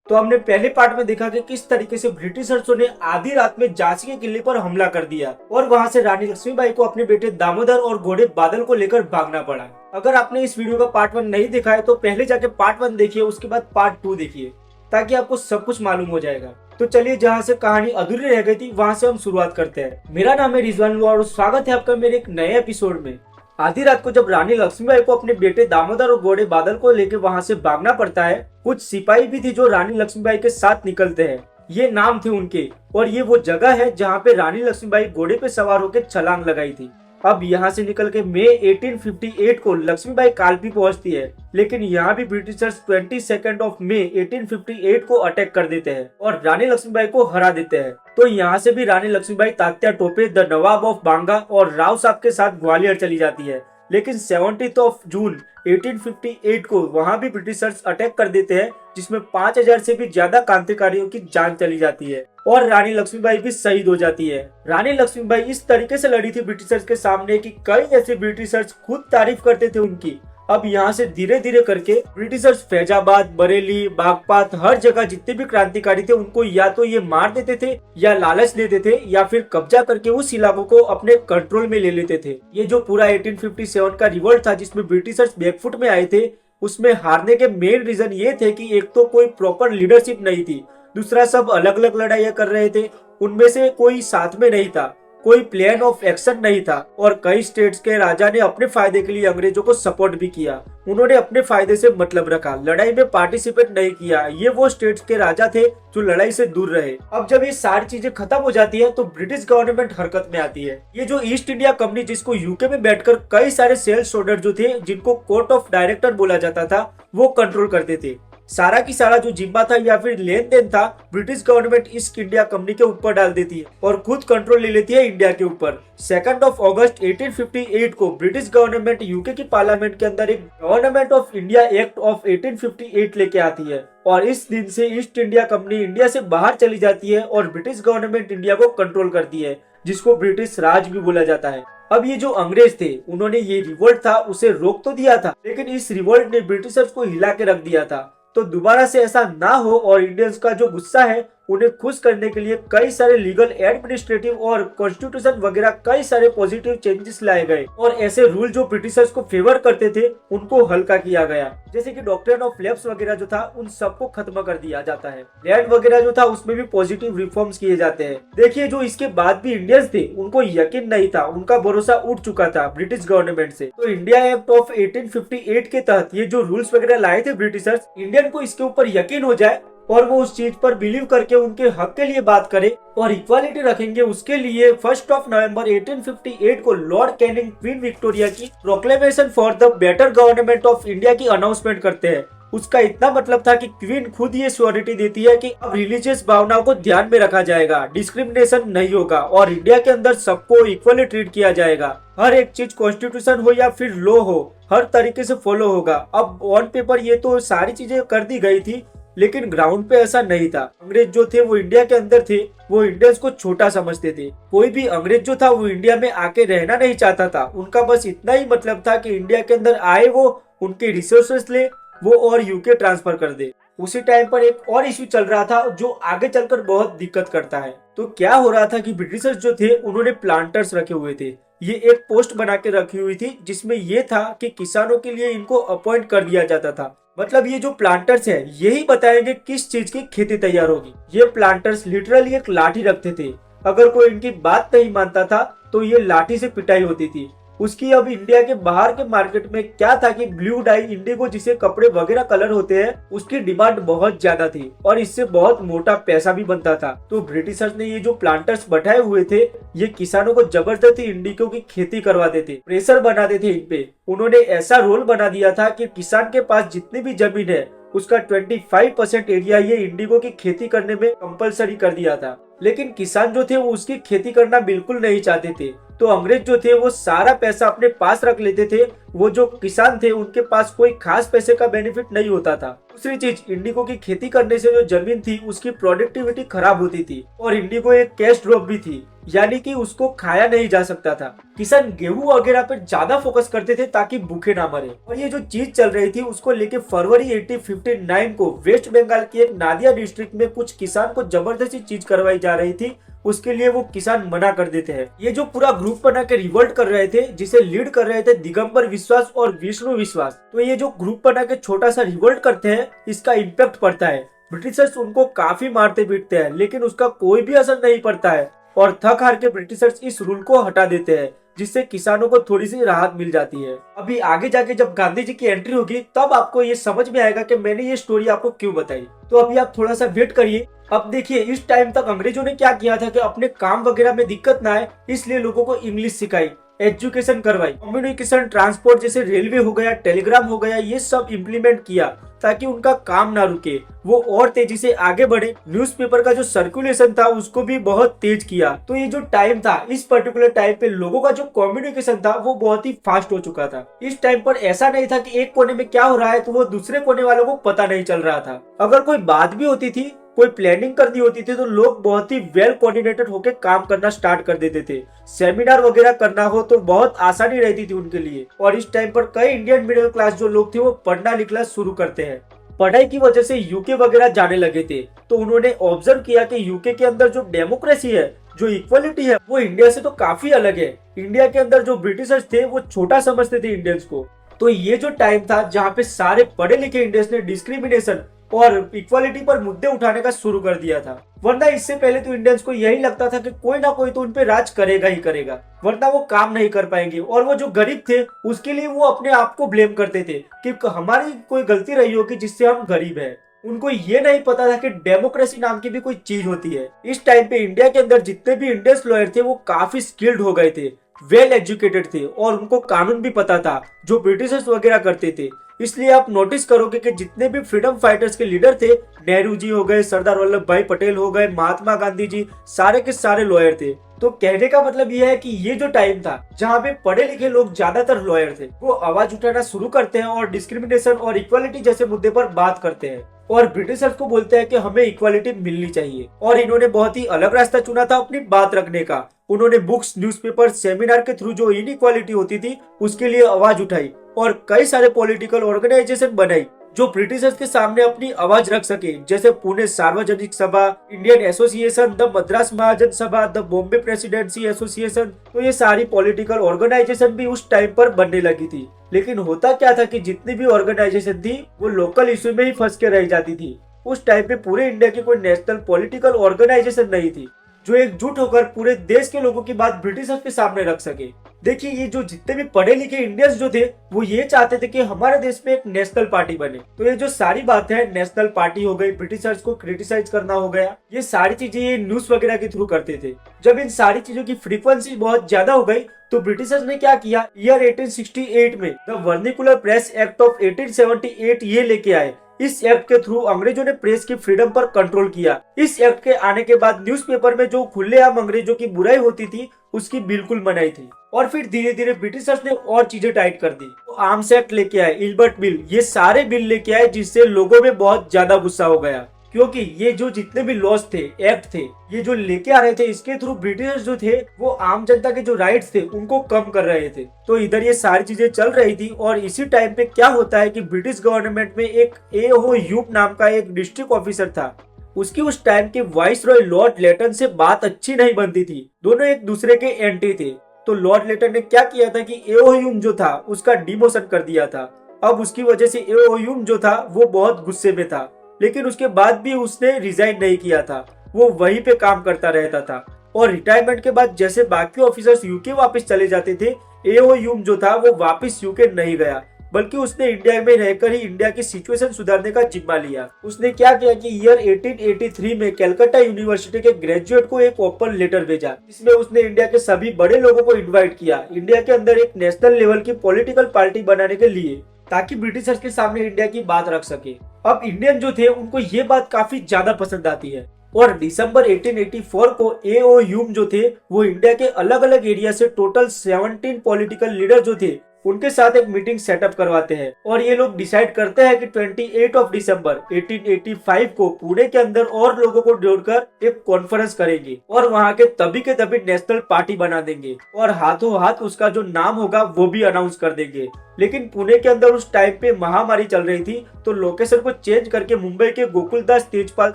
तो हमने पहले पार्ट में देखा कि किस तरीके से ब्रिटिशर्सों ने आधी रात में झांसी के किले पर हमला कर दिया और वहां से रानी लक्ष्मीबाई को अपने बेटे दामोदर और घोड़े बादल को लेकर भागना पड़ा। अगर आपने इस वीडियो का पार्ट 1 नहीं देखा है तो पहले जाके पार्ट 1 देखिए, उसके बाद पार्ट 2 देखिए, ताकि आपको सब कुछ मालूम हो जाएगा। तो चलिए, जहाँ से कहानी अधूरी रह गई थी वहाँ से हम शुरुआत करते हैं। मेरा नाम है रिजवान और स्वागत है आपका मेरे एक नए एपिसोड में। आधी रात को जब रानी लक्ष्मीबाई को अपने बेटे दामोदर और घोड़े बादल को लेकर वहां से भागना पड़ता है, कुछ सिपाही भी थे जो रानी लक्ष्मीबाई के साथ निकलते हैं। ये नाम थे उनके, और ये वो जगह है जहाँ पे रानी लक्ष्मीबाई घोड़े पे सवार होकर छलांग लगाई थी। अब यहाँ से निकल के मई 1858 को लक्ष्मीबाई कालपी पहुंचती है, लेकिन यहाँ भी ब्रिटिशर्स 22 ऑफ मई 1858 को अटैक कर देते हैं और रानी लक्ष्मीबाई को हरा देते हैं। तो यहाँ से भी रानी लक्ष्मीबाई तात्या टोपे, द नवाब ऑफ बांगा और राव साहब के साथ ग्वालियर चली जाती है। लेकिन 17 ऑफ जून 1858 को वहां भी ब्रिटिशर्स अटैक कर देते हैं, जिसमें 5000 से भी ज्यादा क्रांतिकारियों की जान चली जाती है और रानी लक्ष्मीबाई भी शहीद हो जाती है। रानी लक्ष्मीबाई इस तरीके से लड़ी थी ब्रिटिशर्स के सामने कि कई ऐसे ब्रिटिशर्स खुद तारीफ करते थे उनकी। अब यहाँ से धीरे धीरे करके ब्रिटिशर्स फैजाबाद, बरेली, बागपात, हर जगह जितने भी क्रांतिकारी थे उनको या तो ये मार देते थे या लालच देते थे या फिर कब्जा करके उस इलाकों को अपने कंट्रोल में ले लेते थे। ये जो पूरा 1857 का रिवोल्ट था जिसमें ब्रिटिशर्स बैकफुट में आए थे, उसमें हारने के मेन रीजन ये थे कि एक तो कोई प्रॉपर लीडरशिप नहीं थी, दूसरा सब अलग अलग लड़ाइयाँ कर रहे थे, उनमें से कोई साथ में नहीं था, कोई प्लान ऑफ एक्शन नहीं था और कई स्टेट्स के राजा ने अपने फायदे के लिए अंग्रेजों को सपोर्ट भी किया। उन्होंने अपने फायदे से मतलब रखा, लड़ाई में पार्टिसिपेट नहीं किया। ये वो स्टेट्स के राजा थे जो लड़ाई से दूर रहे। अब जब ये सारी चीजें खत्म हो जाती है तो ब्रिटिश गवर्नमेंट हरकत में आती है। ये जो ईस्ट इंडिया कंपनी, जिसको यूके में बैठकर कई सारे सेल्स होल्डर जो थे, जिनको कोर्ट ऑफ डायरेक्टर बोला जाता था, वो कंट्रोल करते थे। सारा की सारा जो जिम्मा था या फिर लेन देन था, British government east India company के ऊपर डाल देती है और खुद कंट्रोल ले लेती है इंडिया के ऊपर। 2 अगस्त 1858 को ब्रिटिश गवर्नमेंट यूके की पार्लियामेंट के अंदर एक government of India act of 1858 लेके आती है और इस दिन से ईस्ट इंडिया कंपनी इंडिया से बाहर चली जाती है और ब्रिटिश गवर्नमेंट इंडिया को कंट्रोल करती है, जिसको ब्रिटिश राज भी बोला जाता है। अब ये जो अंग्रेज थे, उन्होंने ये रिवोल्ट था उसे रोक तो दिया था, लेकिन इस रिवोल्ट ने ब्रिटिशर्स को हिला के रख दिया था। तो दोबारा से ऐसा ना हो और इंडियंस का जो गुस्सा है उन्हें खुश करने के लिए कई सारे लीगल, एडमिनिस्ट्रेटिव और कॉन्स्टिट्यूशन वगैरह कई सारे पॉजिटिव चेंजेस लाए गए और ऐसे रूल जो ब्रिटिशर्स को फेवर करते थे उनको हल्का किया गया। जैसे कि डॉक्ट्रिन ऑफ लैप्स वगैरह जो था उन सबको खत्म कर दिया जाता है। लैंड वगैरह जो था उसमें भी पॉजिटिव रिफॉर्म्स किए जाते हैं। देखिए, जो इसके बाद भी इंडियंस थे उनको यकीन नहीं था, उनका भरोसा उठ चुका था ब्रिटिश गवर्नमेंट से। तो इंडिया एक्ट ऑफ 1858 के तहत ये जो रूल्स वगैरह लाए थे ब्रिटिशर्स, इंडियन को इसके ऊपर यकीन हो जाए और वो उस चीज पर बिलीव करके उनके हक के लिए बात करे और इक्वालिटी रखेंगे, उसके लिए 1 नवंबर 1858 को लॉर्ड कैनिंग क्वीन विक्टोरिया की proclamation for the better government of India की अनाउंसमेंट करते हैं। उसका इतना मतलब था कि क्वीन खुद ये श्योरिटी देती है कि अब रिलीजियस भावनाओं को ध्यान में रखा जाएगा, डिस्क्रिमिनेशन नहीं होगा और इंडिया के अंदर सबको इक्वली ट्रीट किया जाएगा। हर एक चीज कॉन्स्टिट्यूशन हो या फिर लॉ हो, हर तरीके से फॉलो होगा। अब ऑन पेपर ये तो सारी चीजें कर दी गई थी, लेकिन ग्राउंड पे ऐसा नहीं था। अंग्रेज जो थे वो इंडिया के अंदर थे, वो इंडियंस को छोटा समझते थे। कोई भी अंग्रेज जो था वो इंडिया में आके रहना नहीं चाहता था। उनका बस इतना ही मतलब था कि इंडिया के अंदर आए, वो उनके रिसोर्सेस ले वो और यूके ट्रांसफर कर दे। उसी टाइम पर एक और इश्यू चल रहा था जो आगे चलकर बहुत दिक्कत करता है। तो क्या हो रहा था कि ब्रिटिशर्स जो थे उन्होंने प्लांटर्स रखे हुए थे। ये एक पोस्ट बना के रखी हुई थी जिसमें ये था कि किसानों के लिए इनको अपॉइंट कर दिया जाता था। मतलब ये जो प्लांटर्स है यही बताएंगे किस चीज की खेती तैयार होगी। ये प्लांटर्स लिटरली एक लाठी रखते थे, अगर कोई इनकी बात नहीं मानता था तो ये लाठी से पिटाई होती थी। उसकी अब इंडिया के बाहर के मार्केट में क्या था कि ब्लू डाई, इंडिगो जिसे कपड़े वगैरह कलर होते हैं, उसकी डिमांड बहुत ज्यादा थी और इससे बहुत मोटा पैसा भी बनता था। तो ब्रिटिशर्स ने ये जो प्लांटर्स बैठाए हुए थे, ये किसानों को जबरदस्ती इंडिगो की खेती करवाते थे, प्रेशर बनाते थे इन पे। उन्होंने ऐसा रोल बना दिया था कि किसान के पास जितनी भी जमीन है उसका 25% एरिया ये इंडिगो की खेती करने में कंपलसरी कर दिया था। लेकिन किसान जो थे वो उसकी खेती करना बिल्कुल नहीं चाहते थे। तो अंग्रेज जो थे वो सारा पैसा अपने पास रख लेते थे, वो जो किसान थे उनके पास कोई खास पैसे का बेनिफिट नहीं होता था। दूसरी चीज, इंडिगो की खेती करने से जो जमीन थी उसकी प्रोडक्टिविटी खराब होती थी और इंडिगो एक कैश ड्रॉप भी थी, यानी कि उसको खाया नहीं जा सकता था। किसान गेहूं वगैरह पर ज्यादा फोकस करते थे ताकि भूखे ना मरे। और ये जो चीज चल रही थी उसको लेके फरवरी 1859 को वेस्ट बंगाल के एक नादिया डिस्ट्रिक्ट में कुछ किसान को जबरदस्ती चीज करवाई जा रही थी। उसके लिए वो किसान मना कर देते हैं। ये जो पूरा ग्रुप बना के रिवोल्ट कर रहे थे, जिसे लीड कर रहे थे दिगंबर विश्वास और विष्णु विश्वास, तो ये जो ग्रुप बना के छोटा सा रिवोल्ट करते हैं, इसका इम्पैक्ट पड़ता है। ब्रिटिशर्स उनको काफी मारते पीटते हैं, लेकिन उसका कोई भी असर नहीं पड़ता है और थक हार के ब्रिटिशर्स इस रूल को हटा देते हैं, जिससे किसानों को थोड़ी सी राहत मिल जाती है। अभी आगे जाके जब गांधी जी की एंट्री होगी तब आपको ये समझ में आएगा कि मैंने ये स्टोरी आपको क्यों बताई। तो अभी आप थोड़ा सा वेट करिए। अब देखिए, इस टाइम तक अंग्रेजों ने क्या किया था कि अपने काम वगैरह में दिक्कत ना आए, इसलिए लोगों को इंग्लिश सिखाई, एजुकेशन करवाई, कम्युनिकेशन ट्रांसपोर्ट जैसे रेलवे हो गया, टेलीग्राम हो गया, ये सब इम्प्लीमेंट किया ताकि उनका काम ना रुके, वो और तेजी से आगे बढ़े। न्यूज़पेपर का जो सर्कुलेशन था उसको भी बहुत तेज किया। तो ये जो टाइम था, इस पर्टिकुलर टाइम पे लोगों का जो कम्युनिकेशन था वो बहुत ही फास्ट हो चुका था। इस टाइम पर ऐसा नहीं था कि एक कोने में क्या हो रहा है तो वो दूसरे कोने वालों को पता नहीं चल रहा था। अगर कोई बात भी होती थी, कोई प्लानिंग करनी होती थी, तो लोग बहुत ही वेल कोऑर्डिनेटेड होकर काम करना स्टार्ट कर देते थे। सेमिनार वगैरह करना हो तो बहुत आसानी रहती थी उनके लिए। और इस टाइम पर कई इंडियन मिडिल क्लास जो लोग थे वो पढ़ना लिखना शुरू करते हैं। पढ़ाई की वजह से यूके वगैरह जाने लगे थे, तो उन्होंने ऑब्जर्व किया कि यूके के अंदर जो डेमोक्रेसी है, जो इक्वलिटी है, वो इंडिया से तो काफी अलग है। इंडिया के अंदर जो ब्रिटिशर्स थे वो छोटा समझते थे इंडियंस को। तो ये जो टाइम था जहाँ पे सारे पढ़े लिखे इंडियंस ने डिस्क्रिमिनेशन और इक्वालिटी पर मुद्दे उठाने का शुरू कर दिया था। वरना इससे पहले तो इंडियंस को यही लगता था कि कोई ना कोई तो उन पे राज करेगा ही करेगा, वरना वो काम नहीं कर पाएंगे। और वो जो गरीब थे उसके लिए वो अपने आप को ब्लेम करते थे कि हमारी कोई गलती रही होगी जिससे हम गरीब हैं। उनको ये नहीं पता था कि डेमोक्रेसी नाम की भी कोई चीज होती है। इस टाइम पे इंडिया के अंदर जितने भी इंडियंस लॉयर थे वो काफी स्किल्ड हो गए थे, वेल एजुकेटेड थे और उनको कानून भी पता था जो ब्रिटिशर्स वगैरह करते थे। इसलिए आप नोटिस करोगे कि जितने भी फ्रीडम फाइटर्स के लीडर थे, नेहरू जी हो गए, सरदार वल्लभ भाई पटेल हो गए, महात्मा गांधी जी, सारे के सारे लॉयर थे। तो कहने का मतलब यह है कि ये जो टाइम था जहाँ पे पढ़े लिखे लोग ज्यादातर लॉयर थे, वो आवाज उठाना शुरू करते हैं और डिस्क्रिमिनेशन और इक्वालिटी जैसे मुद्दे पर बात करते हैं और ब्रिटिशर्स को बोलते हैं कि हमें इक्वालिटी मिलनी चाहिए। और इन्होंने बहुत ही अलग रास्ता चुना था अपनी बात रखने का। उन्होंने बुक्स, न्यूज़पेपर, सेमिनार के थ्रू जो इनइक्वालिटी होती थी उसके लिए आवाज उठाई और कई सारे पॉलिटिकल ऑर्गेनाइजेशन बनाई जो ब्रिटिशर्स के सामने अपनी आवाज रख सके, जैसे पुणे सार्वजनिक सभा, इंडियन एसोसिएशन, द मद्रास महाजन सभा, द बॉम्बे प्रेसिडेंसी एसोसिएशन। तो ये सारी पॉलिटिकल ऑर्गेनाइजेशन भी उस टाइम पर बनने लगी थी। लेकिन होता क्या था कि जितनी भी ऑर्गेनाइजेशन थी वो लोकल इश्यू में ही फंस के रह जाती थी। उस टाइम पे पूरे इंडिया की कोई नेशनल पॉलिटिकल ऑर्गेनाइजेशन नहीं थी जो एकजुट होकर पूरे देश के लोगों की बात ब्रिटिशर्स के सामने रख सके। देखिए, ये जो जितने भी पढ़े लिखे इंडियंस जो थे वो ये चाहते थे कि हमारे देश में एक नेशनल पार्टी बने। तो ये जो सारी बातें हैं, नेशनल पार्टी हो गई, ब्रिटिशर्स को क्रिटिसाइज करना हो गया, ये सारी चीजें ये न्यूज वगैरह के थ्रू करते थे। जब इन सारी चीजों की फ्रीक्वेंसी बहुत ज्यादा हो गई तो ब्रिटिशर्स ने क्या किया, ईयर 1868 में the vernacular press act of 1878 ये लेके आए। इस एक्ट के थ्रू अंग्रेजों ने प्रेस की फ्रीडम पर कंट्रोल किया। इस एक्ट के आने के बाद न्यूज़पेपर में जो खुलेआम अंग्रेजों की बुराई होती थी उसकी बिल्कुल मनाही थी। और फिर धीरे धीरे ब्रिटिशर्स ने और चीजें टाइट कर दी। तो आर्म्स एक्ट लेके आए, इल्बर्ट बिल, ये सारे बिल लेके आए, जिससे लोगों में बहुत ज्यादा गुस्सा हो गया। क्योंकि ये जो जितने भी लॉज थे, एक्ट थे, ये जो लेके आ रहे थे, इसके थ्रू ब्रिटिशर्स जो थे वो आम जनता के जो राइट्स थे उनको कम कर रहे थे। तो इधर ये सारी चीजें चल रही थी। और इसी टाइम पे क्या होता है कि ब्रिटिश गवर्नमेंट में एक ए.ओ. ह्यूम नाम का एक डिस्ट्रिक्ट ऑफिसर था। उसकी उस टाइम के वाइस रॉय लॉर्ड लेटन से बात अच्छी नहीं बनती थी, दोनों एक दूसरे के एंटी थे। तो लॉर्ड लेटन ने क्या किया था कि ए.ओ. ह्यूम जो था उसका डिमोशन कर दिया था। अब उसकी वजह से ए.ओ. ह्यूम जो था वो बहुत गुस्से में था, लेकिन उसके बाद भी उसने रिजाइन नहीं किया था, वो वहीं पे काम करता रहता था। और रिटायरमेंट के बाद जैसे बाकी ऑफिसर्स यूके वापस चले जाते थे, ए.ओ. ह्यूम जो था वो वापस यूके नहीं गया, बल्कि उसने इंडिया में रहकर ही इंडिया की सिचुएशन सुधारने का जिम्मा लिया। उसने क्या किया कि ईयर 1883 में कलकत्ता यूनिवर्सिटी के ग्रेजुएट को एक ओपन लेटर भेजा, जिसमें उसने इंडिया के सभी बड़े लोगों को इन्वाइट किया इंडिया के अंदर एक नेशनल लेवल की पॉलिटिकल पार्टी बनाने के लिए, ताकि ब्रिटिशर्स के सामने इंडिया की बात रख सके। अब इंडियन जो थे उनको ये बात काफी ज्यादा पसंद आती है और दिसंबर 1884 को ए.ओ. ह्यूम जो थे वो इंडिया के अलग अलग एरिया से टोटल 17 पॉलिटिकल लीडर जो थे उनके साथ एक मीटिंग सेटअप करवाते हैं और ये लोग डिसाइड करते हैं कि 28 दिसंबर 1885 को पुणे के अंदर और लोगों को जोड़कर एक कॉन्फ्रेंस करेंगे और वहाँ के तभी नेशनल पार्टी बना देंगे और हाथों हाथ उसका जो नाम होगा वो भी अनाउंस कर देंगे। लेकिन पुणे के अंदर उस टाइम पे महामारी चल रही थी, तो लोकेशन को चेंज करके मुंबई के गोकुलदास तेजपाल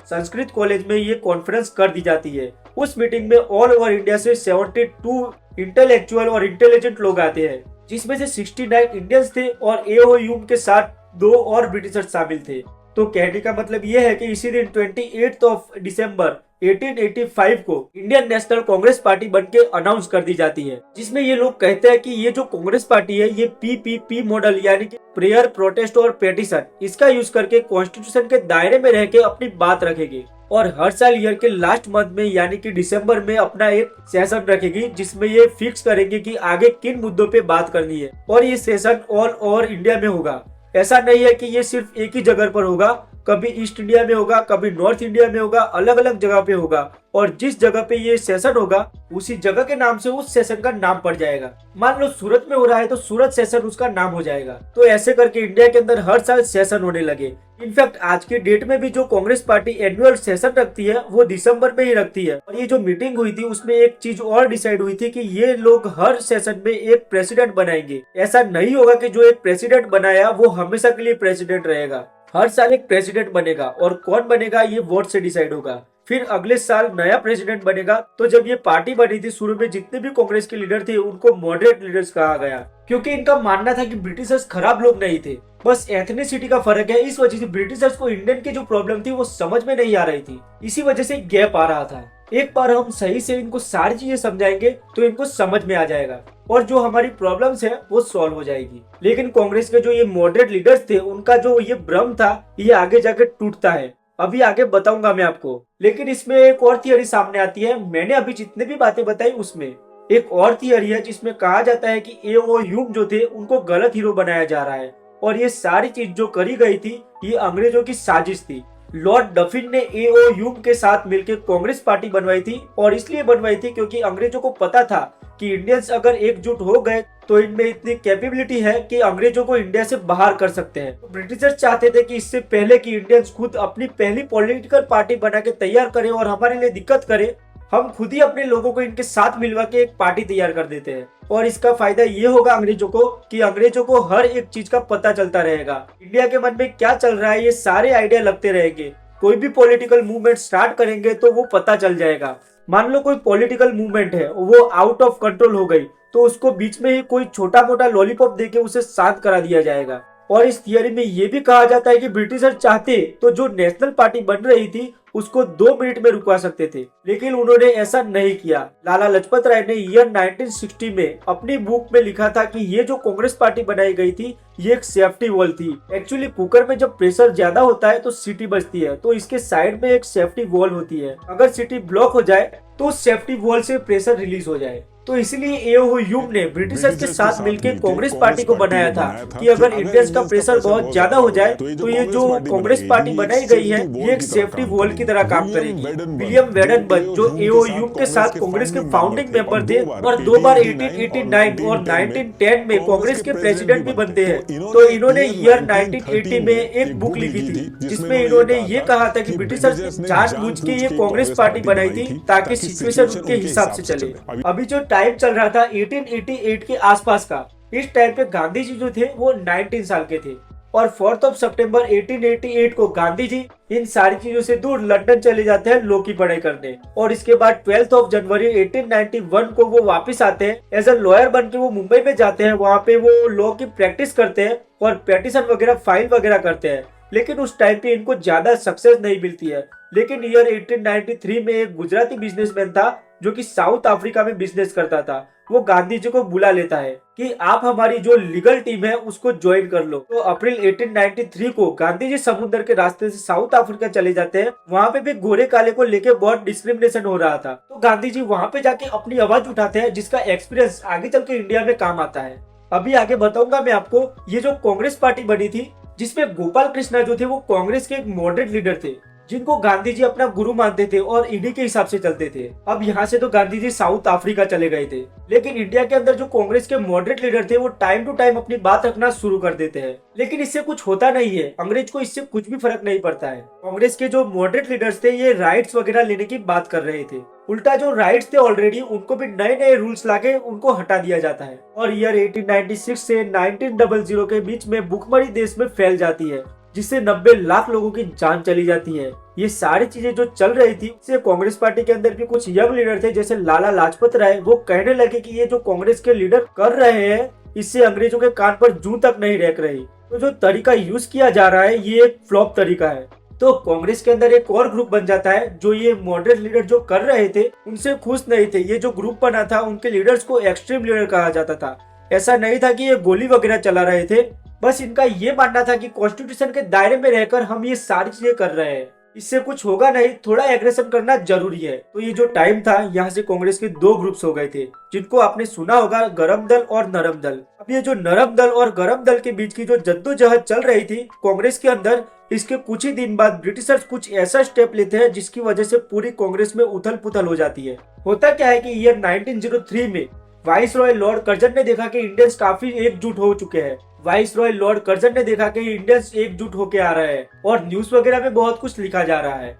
संस्कृत कॉलेज में ये कॉन्फ्रेंस कर दी जाती है। उस मीटिंग में ऑल ओवर इंडिया से 72 इंटेलेक्चुअल और इंटेलिजेंट लोग आते हैं, जिसमें से 69 इंडियंस थे और एओ ह्यूम के साथ 2 और ब्रिटिशर्स शामिल थे। तो कहने का मतलब ये है कि इसी दिन 28 दिसंबर 1885 को इंडियन नेशनल कांग्रेस पार्टी बनके अनाउंस कर दी जाती है, जिसमें ये लोग कहते हैं कि ये जो कांग्रेस पार्टी है ये पीपीपी मॉडल यानी कि प्रेयर, प्रोटेस्ट और पेटिशन इसका यूज करके कॉन्स्टिट्यूशन के दायरे में रह के अपनी बात रखेगी और हर साल ईयर के लास्ट मंथ में यानी कि दिसंबर में अपना एक सेशन रखेगी, जिसमें ये फिक्स करेंगे कि आगे किन मुद्दों पे बात करनी है। और ये सेशन ऑल ओवर इंडिया में होगा। ऐसा नहीं है कि ये सिर्फ एक ही जगह पर होगा, कभी ईस्ट इंडिया में होगा, कभी नॉर्थ इंडिया में होगा, अलग अलग जगह पे होगा और जिस जगह पे ये सेशन होगा उसी जगह के नाम से उस सेशन का नाम पड़ जाएगा। मान लो सूरत में हो रहा है तो सूरत सेशन उसका नाम हो जाएगा। तो ऐसे करके इंडिया के अंदर हर साल सेशन होने लगे। इनफैक्ट आज के डेट में भी जो कांग्रेस पार्टी एनुअल सेशन रखती है वो दिसंबर में ही रखती है। और ये जो मीटिंग हुई थी उसमें एक चीज और डिसाइड हुई थी कि ये लोग हर सेशन में एक प्रेसिडेंट बनाएंगे। ऐसा नहीं होगा कि जो एक प्रेसिडेंट बनाया वो हमेशा के लिए प्रेसिडेंट रहेगा। हर साल एक प्रेसिडेंट बनेगा और कौन बनेगा ये वोट से डिसाइड होगा। फिर अगले साल नया प्रेसिडेंट बनेगा। तो जब ये पार्टी बनी थी शुरू में जितने भी कांग्रेस के लीडर थे उनको मॉडरेट लीडर्स कहा गया, क्योंकि इनका मानना था कि ब्रिटिशर्स खराब लोग नहीं थे, बस एथनिसिटी का फर्क है। इस वजह से ब्रिटिशर्स को इंडियन की जो प्रॉब्लम थी वो समझ में नहीं आ रही थी, इसी वजह से गैप आ रहा था। एक बार हम सही से इनको सारी चीजें समझाएंगे तो इनको समझ में आ जाएगा और जो हमारी प्रॉब्लम्स है वो सॉल्व हो जाएगी। लेकिन कांग्रेस के जो ये मॉडरेट लीडर्स थे उनका जो ये भ्रम था ये आगे जाकर टूटता है। अभी आगे बताऊंगा मैं आपको। लेकिन इसमें एक और थियरी सामने आती है। मैंने अभी जितने भी बातें बताई उसमें एक और थियरी है जिसमें कहा जाता है कि एओ ह्यूम जो थे उनको गलत हीरो बनाया जा रहा है और ये सारी चीज जो करी गई थी ये अंग्रेजों की साजिश थी। लॉर्ड डफिन ने एओ ह्यूम के साथ मिलकर कांग्रेस पार्टी बनवाई थी और इसलिए बनवाई थी क्योंकि अंग्रेजों को पता था कि इंडियंस अगर एकजुट हो गए तो इनमें इतनी कैपेबिलिटी है कि अंग्रेजों को इंडिया से बाहर कर सकते हैं। तो ब्रिटिशर्स चाहते थे कि इससे पहले कि इंडियंस खुद अपनी पहली पॉलिटिकल पार्टी बना के तैयार करें और हमारे लिए दिक्कत करे, हम खुद ही अपने लोगों को इनके साथ मिलवा के एक पार्टी तैयार कर देते हैं। और इसका फायदा ये होगा अंग्रेजों को कि अंग्रेजों को हर एक चीज का पता चलता रहेगा, इंडिया के मन में क्या चल रहा है ये सारे आइडिया लगते रहेंगे। कोई भी पॉलिटिकल मूवमेंट स्टार्ट करेंगे तो वो पता चल जाएगा। मान लो कोई पॉलिटिकल मूवमेंट है वो आउट ऑफ कंट्रोल हो गई तो उसको बीच में ही कोई छोटा मोटा लॉलीपॉप देके उसे शांत करा दिया जाएगा। और इस थियरी में ये भी कहा जाता है कि ब्रिटिशर चाहते तो जो नेशनल पार्टी बन रही थी उसको 2 मिनट में रुकवा सकते थे, लेकिन उन्होंने ऐसा नहीं किया। लाला लाजपत राय ने ईयर 1960 में अपनी बुक में लिखा था कि ये जो कांग्रेस पार्टी बनाई गई थी ये एक सेफ्टी वॉल थी। एक्चुअली कुकर में जब प्रेशर ज्यादा होता है तो सीटी बजती है, तो इसके साइड में एक सेफ्टी वॉल होती है। अगर सीटी ब्लॉक हो जाए तो सेफ्टी वॉल से प्रेशर रिलीज हो जाए। तो इसलिए एओ ह्यूम ने ब्रिटिशर्स के साथ मिलकर कांग्रेस पार्टी को बनाया था कि अगर इंडियंस का प्रेशर बहुत ज्यादा हो जाए तो ये जो कांग्रेस पार्टी बनाई गई है ये एक सेफ्टी वॉल की तरह काम करेगी। विलियम वेडनबर्ग जो एओ ह्यूम के साथ कांग्रेस के फाउंडिंग मेंबर थे और 2 बार 1889 और 1910 में कांग्रेस के प्रेसिडेंट भी बनते हैं, तो इन्होंने ईयर 1980 में एक बुक लिखी थी जिसमें इन्होंने ये कहा था कि ब्रिटिशर्स जानबूझ के ये कांग्रेस पार्टी बनाई थी ताकि सिचुएशन उनके हिसाब से चले। अभी जो टाइम चल रहा था 1888 के आसपास का, इस टाइम पे गांधी जी जो थे वो 19 साल के थे और 4 सितंबर 1888 को गांधी जी इन सारी चीजों से दूर लंदन चले जाते हैं लॉ की पढ़ाई करने। और इसके बाद 12 जनवरी 1891 को वो वापस आते हैं एज अ लॉयर बन के। वो मुंबई में जाते हैं, वहाँ पे वो लॉ की प्रैक्टिस करते हैं और पेटिशन वगैरह फाइल वगैरह करते हैं। लेकिन उस टाइम पे इनको ज्यादा सक्सेस नहीं मिलती है। लेकिन ईयर 1893 में एक गुजराती बिजनेसमैन था जो कि साउथ अफ्रीका में बिजनेस करता था। वो गांधी जी को बुला लेता है कि आप हमारी जो लीगल टीम है उसको ज्वाइन कर लो। तो अप्रैल 1893 को गांधी जी समुद्र के रास्ते से साउथ अफ्रीका चले जाते हैं। वहाँ पे भी गोरे काले को लेके बहुत डिस्क्रिमिनेशन हो रहा था, तो गांधी जी वहाँ पे जाके अपनी आवाज उठाते हैं जिसका एक्सपीरियंस आगे चल के इंडिया में काम आता है। अभी आगे बताऊंगा मैं आपको। ये जो कांग्रेस पार्टी बनी थी जिसमें गोपाल कृष्णा जो थे वो कांग्रेस के एक मॉडरेट लीडर थे जिनको गांधी जी अपना गुरु मानते थे और इन्हीं के हिसाब से चलते थे। अब यहाँ से तो गांधी जी साउथ अफ्रीका चले गए थे, लेकिन इंडिया के अंदर जो कांग्रेस के मॉडरेट लीडर थे वो टाइम टू टाइम अपनी बात रखना शुरू कर देते हैं, लेकिन इससे कुछ होता नहीं है। अंग्रेज को इससे कुछ भी फर्क नहीं पड़ता है। कांग्रेस के जो मॉडरेट लीडर्स थे ये राइट्स वगैरह लेने की बात कर रहे थे। उल्टा जो राइट्स थे ऑलरेडी उनको भी नए नए रूल्स लाके उनको हटा दिया जाता है और ईयर 1896 से 1900 के बीच में भूखमरी देश में फैल जाती है, जिससे 90 लाख लोगों की जान चली जाती है। ये सारी चीजें जो चल रही थी इससे कांग्रेस पार्टी के अंदर भी कुछ यंग लीडर थे जैसे लाला लाजपत राय, वो कहने लगे कि ये जो कांग्रेस के लीडर कर रहे हैं इससे अंग्रेजों के कान पर जूं तक नहीं रेंक रही। तो जो तरीका यूज किया जा रहा है ये एक फ्लॉप तरीका है। तो कांग्रेस के अंदर एक और ग्रुप बन जाता है जो ये मॉडरेट लीडर जो कर रहे थे उनसे खुश नहीं थे। ये जो ग्रुप बना था उनके लीडर्स को एक्सट्रीम लीडर कहा जाता था। ऐसा नहीं था कि ये गोली वगैरह चला रहे थे, बस इनका ये मानना था कि कॉन्स्टिट्यूशन के दायरे में रहकर हम ये सारी चीजें कर रहे हैं, इससे कुछ होगा नहीं, थोड़ा एग्रेशन करना जरूरी है। तो ये जो टाइम था यहाँ से कांग्रेस के दो ग्रुप्स हो गए थे जिनको आपने सुना होगा, गरम दल और नरम दल। अब ये जो नरम दल और गरम दल के बीच की जो जद्दोजहद चल रही थी कांग्रेस के अंदर, इसके कुछ ही दिन बाद ब्रिटिशर्स कुछ ऐसा स्टेप लेते हैं जिसकी वजह से पूरी कांग्रेस में उथल पुथल हो जाती है। होता क्या है कि ईयर 1903 में वाइस रॉय लॉर्ड कर्जन ने देखा कि इंडियंस काफी एकजुट हो चुके हैं। वाइस रॉय लॉर्ड कर्जन ने देखा कि इंडियंस एकजुट होके आ रहे हैं और न्यूज वगैरह में बहुत कुछ लिखा जा रहा है।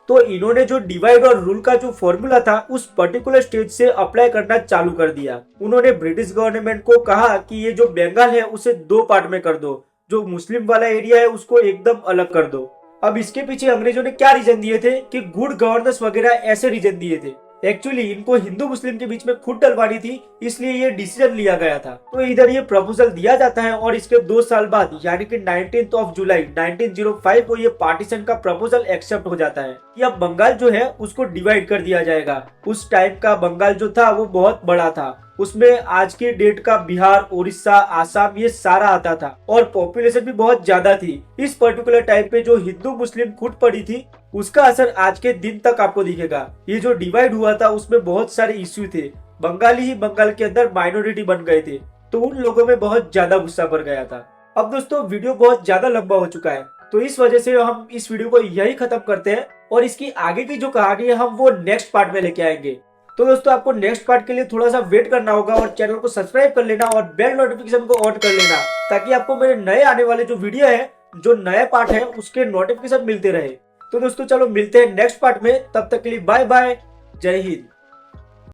तो इन्होंने जो डिवाइड और रूल का जो फॉर्मूला था उस पर्टिकुलर स्टेज से अप्लाई करना चालू कर दिया। उन्होंने ब्रिटिश गवर्नमेंट को कहा कि ये जो बंगाल है उसे दो पार्ट में कर दो, जो मुस्लिम वाला एरिया है उसको एकदम अलग कर दो। अब इसके पीछे अंग्रेजों ने क्या रीजन दिए थे कि गुड गवर्नेंस वगैरह ऐसे रीजन दिए थे। एक्चुअली इनको हिंदू मुस्लिम के बीच में खुद डलवानी थी, इसलिए ये डिसीजन लिया गया था। तो इधर ये प्रपोजल दिया जाता है और इसके 2 साल बाद यानी कि 19 जुलाई 1905 को ये पार्टीशन का प्रपोजल एक्सेप्ट हो जाता है कि अब बंगाल जो है उसको डिवाइड कर दिया जाएगा। उस टाइम का बंगाल जो था वो बहुत बड़ा था, उसमें आज के डेट का बिहार, उड़ीसा, आसाम ये सारा आता था और पॉपुलेशन भी बहुत ज्यादा थी। इस पर्टिकुलर टाइम पे जो हिंदू मुस्लिम फूट पड़ी थी उसका असर आज के दिन तक आपको दिखेगा। ये जो डिवाइड हुआ था उसमें बहुत सारे इश्यू थे, बंगाली ही बंगाल के अंदर माइनॉरिटी बन गए थे, तो उन लोगों में बहुत ज्यादा गुस्सा भर गया था। अब दोस्तों वीडियो बहुत ज्यादा लंबा हो चुका है, तो इस वजह से हम इस वीडियो को यही खत्म करते हैं और इसकी आगे की जो कहानी है हम वो नेक्स्ट पार्ट में लेके आएंगे। तो दोस्तों आपको नेक्स्ट पार्ट के लिए थोड़ा सा वेट करना होगा और चैनल को सब्सक्राइब कर लेना और बेल नोटिफिकेशन को ऑन कर लेना, ताकि आपको मेरे नए आने वाले जो वीडियो है, जो नया पार्ट है उसके नोटिफिकेशन मिलते रहे। तो दोस्तों चलो मिलते हैं नेक्स्ट पार्ट में, तब तक के लिए बाय बाय, जय हिंद।